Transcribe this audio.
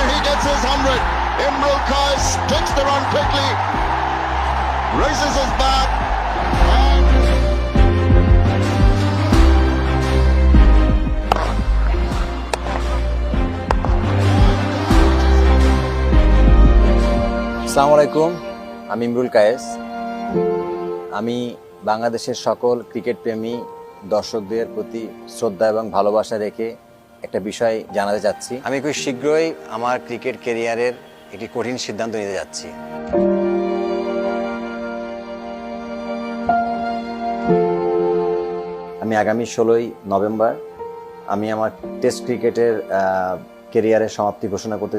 and he gets his 100. Imrul Qais takes the run quickly, raises his bat. আসসালামু আলাইকুম, আমি ইমরুল কায়েস। আমি বাংলাদেশের সকল ক্রিকেট প্রেমী দর্শকদের প্রতি শ্রদ্ধা এবং ভালোবাসা রেখে একটা বিষয় জানাতে চাচ্ছি। আমি খুব শীঘ্রই আমার ক্রিকেট ক্যারিয়ারের একটি কঠিন সিদ্ধান্ত নিতে যাচ্ছি। আমি আগামী 16ই নভেম্বর আমি আমার টেস্ট ক্রিকেটের ক্যারিয়ারের সমাপ্তি ঘোষণা করতে